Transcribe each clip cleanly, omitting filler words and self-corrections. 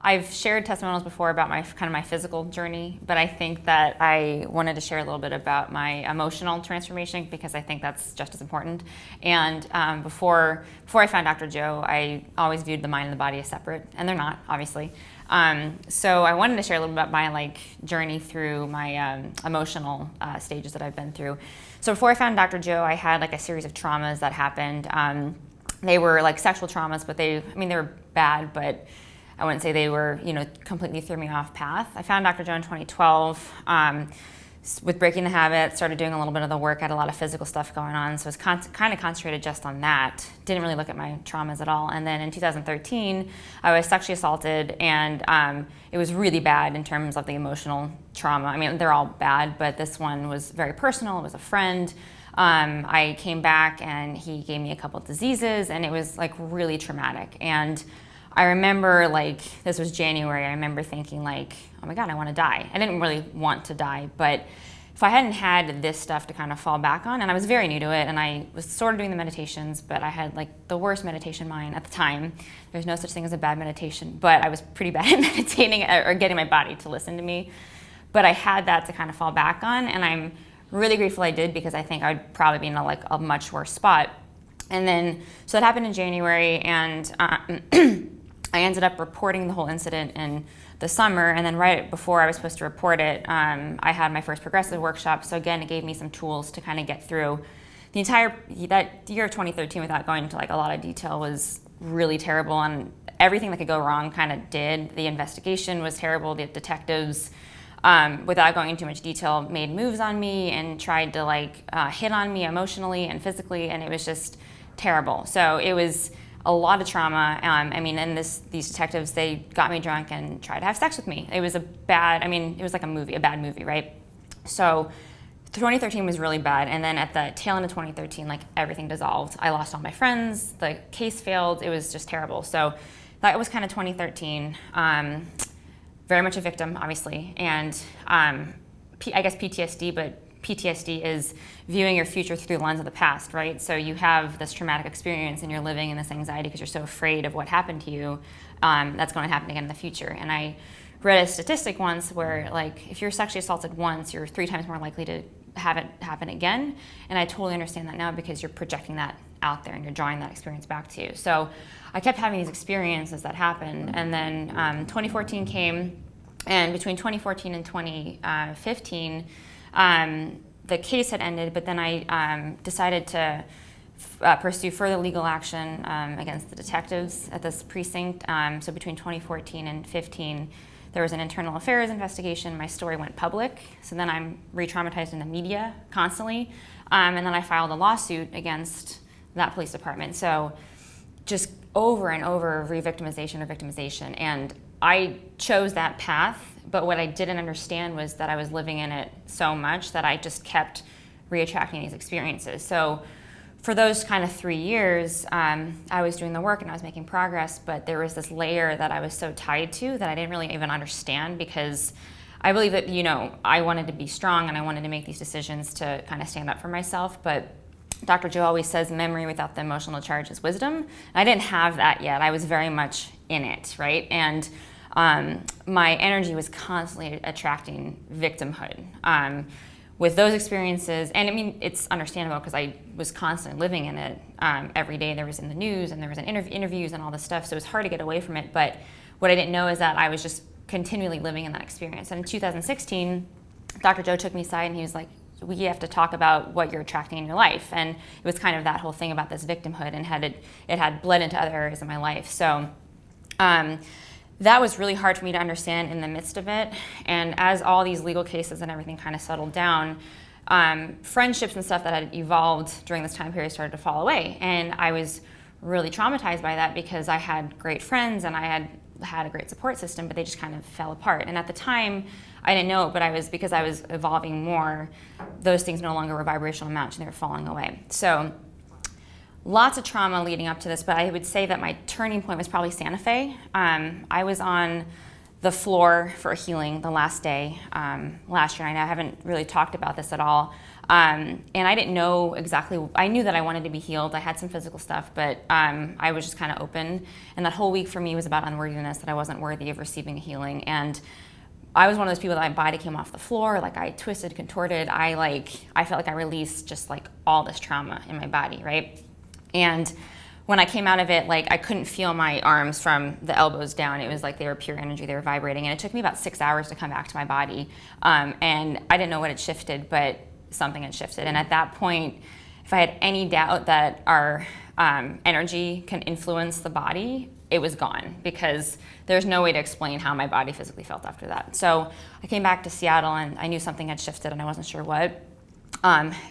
I've shared testimonials before about my physical journey, but I think that I wanted to share a little bit about my emotional transformation because I think that's just as important. And before I found Dr. Joe, I always viewed the mind and the body as separate, and they're not, obviously. So I wanted to share a little bit about my journey through my emotional stages that I've been through. So before I found Dr. Joe, I had a series of traumas that happened. They were sexual traumas, but they were bad, but I wouldn't say they were, completely threw me off path. I found Dr. Joe in 2012 with breaking the habit, started doing a little bit of the work. I had a lot of physical stuff going on, so I was kind of concentrated just on that. Didn't really look at my traumas at all. And then in 2013, I was sexually assaulted, and it was really bad in terms of the emotional trauma. They're all bad, but this one was very personal. It was a friend. I came back, and he gave me a couple of diseases, and it was really traumatic. And I remember this was January, I remember thinking oh my God, I want to die. I didn't really want to die, but if I hadn't had this stuff to kind of fall back on, and I was very new to it, and I was sort of doing the meditations, but I had the worst meditation mind at the time. There's no such thing as a bad meditation, but I was pretty bad at meditating or getting my body to listen to me. But I had that to kind of fall back on, and I'm really grateful I did because I think I'd probably be in a much worse spot. And then, so that happened in January, and I ended up reporting the whole incident in the summer, and then right before I was supposed to report it, I had my first progressive workshop. So again, it gave me some tools to kind of get through that year of 2013 without going into a lot of detail was really terrible, and everything that could go wrong kind of did. The investigation was terrible. The detectives, without going into too much detail, made moves on me and tried to hit on me emotionally and physically, and it was just terrible. So it was a lot of trauma. And these detectives, they got me drunk and tried to have sex with me. It was it was like a bad movie, right? So 2013 was really bad. And then at the tail end of 2013, everything dissolved. I lost all my friends. The case failed. It was just terrible. So that was kind of 2013. Very much a victim, obviously. And I guess PTSD, but PTSD is viewing your future through the lens of the past, right? So you have this traumatic experience and you're living in this anxiety because you're so afraid of what happened to you that's going to happen again in the future. And I read a statistic once where if you're sexually assaulted once, you're 3 times more likely to have it happen again. And I totally understand that now because you're projecting that out there and you're drawing that experience back to you. So I kept having these experiences that happened. And then 2014 came, and between 2014 and 2015, the case had ended, but then I decided to pursue further legal action against the detectives at this precinct. So between 2014 and 15, there was an internal affairs investigation. My story went public. So then I'm re-traumatized in the media constantly. And then I filed a lawsuit against that police department. So just over and over re-victimization. And I chose that path. But what I didn't understand was that I was living in it so much that I just kept reattracting these experiences. So for those kind of 3 years, I was doing the work and I was making progress, but there was this layer that I was so tied to that I didn't really even understand because I believe that, I wanted to be strong and I wanted to make these decisions to kind of stand up for myself. But Dr. Joe always says memory without the emotional charge is wisdom. And I didn't have that yet. I was very much in it, right? And my energy was constantly attracting victimhood with those experiences. And it's understandable because I was constantly living in it every day. There was in the news and there was in interviews and all this stuff. So it was hard to get away from it. But what I didn't know is that I was just continually living in that experience. And in 2016, Dr. Joe took me aside and he was like, we have to talk about what you're attracting in your life. And it was kind of that whole thing about this victimhood and it had bled into other areas of my life. So that was really hard for me to understand in the midst of it. And as all these legal cases and everything kind of settled down, friendships and stuff that had evolved during this time period started to fall away. And I was really traumatized by that because I had great friends and I had a great support system, but they just kind of fell apart. And at the time, I didn't know it, but because I was evolving more, those things no longer were vibrational match and they were falling away. So lots of trauma leading up to this, but I would say that my turning point was probably Santa Fe. I was on the floor for healing the last day last year, and I haven't really talked about this at all. And I didn't know exactly, I knew that I wanted to be healed. I had some physical stuff, but I was just kind of open. And that whole week for me was about unworthiness, that I wasn't worthy of receiving a healing. And I was one of those people that my body came off the floor, like I twisted, contorted. I felt like I released just like all this trauma in my body, right? And when I came out of it, like I couldn't feel my arms from the elbows down. It was like they were pure energy, they were vibrating. And it took me about 6 hours to come back to my body. And I didn't know what had shifted, but something had shifted. And at that point, if I had any doubt that our energy can influence the body, it was gone, because there's no way to explain how my body physically felt after that. So I came back to Seattle and I knew something had shifted and I wasn't sure what.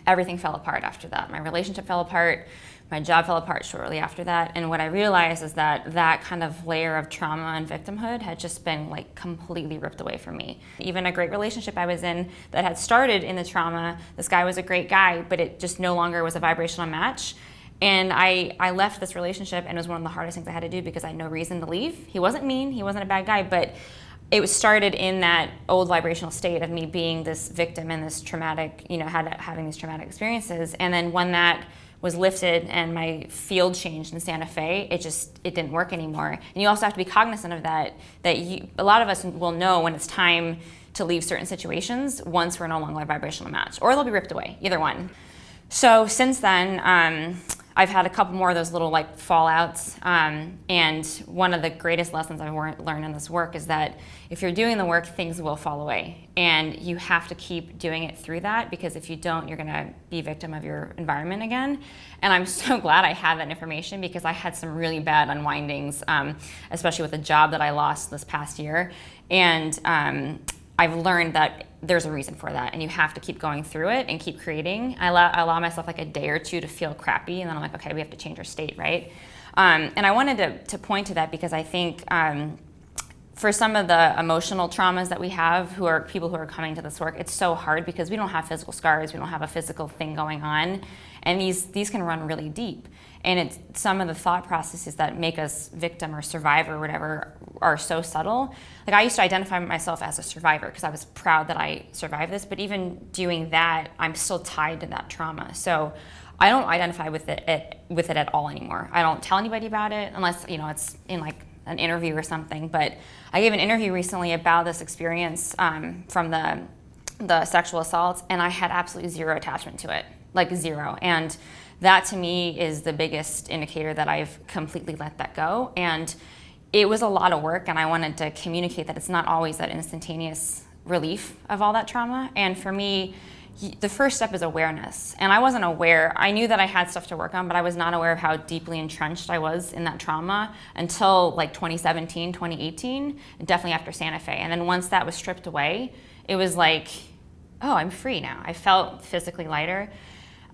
Everything fell apart after that. My relationship fell apart. My job fell apart shortly after that. And what I realized is that that kind of layer of trauma and victimhood had just been like completely ripped away from me. Even a great relationship I was in that had started in the trauma, this guy was a great guy, but it just no longer was a vibrational match. And I left this relationship, and it was one of the hardest things I had to do because I had no reason to leave. He wasn't mean, he wasn't a bad guy, but it was started in that old vibrational state of me being this victim and this traumatic, having these traumatic experiences. And then when that was lifted and my field changed in Santa Fe, it didn't work anymore. And you also have to be cognizant of that a lot of us will know when it's time to leave certain situations once we're no longer a vibrational match, or they'll be ripped away, either one. So since then, I've had a couple more of those little like fallouts, and one of the greatest lessons I've learned in this work is that if you're doing the work, things will fall away, and you have to keep doing it through that, because if you don't, you're gonna be a victim of your environment again. And I'm so glad I had that information, because I had some really bad unwindings, especially with the job that I lost this past year, and I've learned that there's a reason for that, and you have to keep going through it and keep creating. I allow myself like a day or two to feel crappy, and then I'm like, okay, we have to change our state, right? And I wanted to point to that because I think for some of the emotional traumas that we have, who are people who are coming to this work, it's so hard because we don't have physical scars, we don't have a physical thing going on, and these can run really deep. And it's some of the thought processes that make us victim or survivor or whatever are so subtle. Like I used to identify myself as a survivor because I was proud that I survived this, but even doing that, I'm still tied to that trauma. So I don't identify with it at all anymore. I don't tell anybody about it unless it's in like an interview or something. But I gave an interview recently about this experience from the sexual assault, and I had absolutely zero attachment to it, like zero. And that to me is the biggest indicator that I've completely let that go. And it was a lot of work, and I wanted to communicate that it's not always that instantaneous relief of all that trauma. And for me, the first step is awareness. And I wasn't aware. I knew that I had stuff to work on, but I was not aware of how deeply entrenched I was in that trauma until like 2017, 2018, and definitely after Santa Fe. And then once that was stripped away, it was like, oh, I'm free now. I felt physically lighter.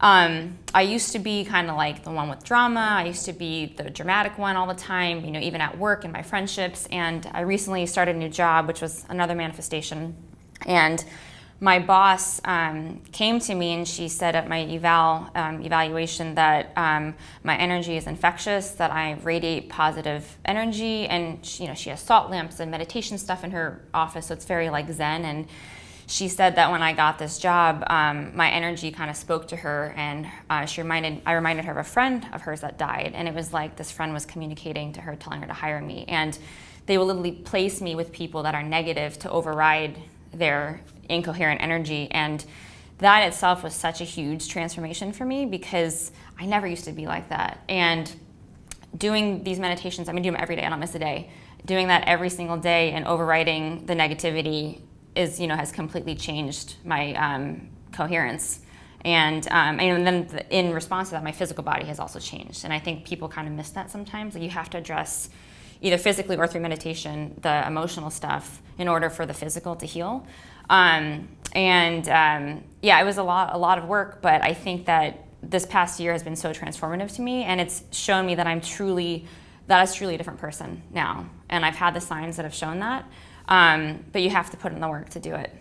I used to be kind of like the one with drama. I used to be the dramatic one all the time, even at work and my friendships. And I recently started a new job, which was another manifestation. And my boss came to me and she said at my evaluation that my energy is infectious, that I radiate positive energy. And she has salt lamps and meditation stuff in her office, so it's very like Zen. And she said that when I got this job, my energy kind of spoke to her, and I reminded her of a friend of hers that died, and it was like this friend was communicating to her, telling her to hire me, and they will literally place me with people that are negative to override their incoherent energy. And that itself was such a huge transformation for me, because I never used to be like that. And doing these meditations, I do them every day, I don't miss a day. Doing that every single day and overriding the negativity has completely changed my coherence. And then in response to that, my physical body has also changed. And I think people kind of miss that sometimes. Like you have to address either physically or through meditation the emotional stuff in order for the physical to heal. It was a lot of work, but I think that this past year has been so transformative to me, and it's shown me that I'm truly a different person now. And I've had the signs that have shown that. But you have to put in the work to do it.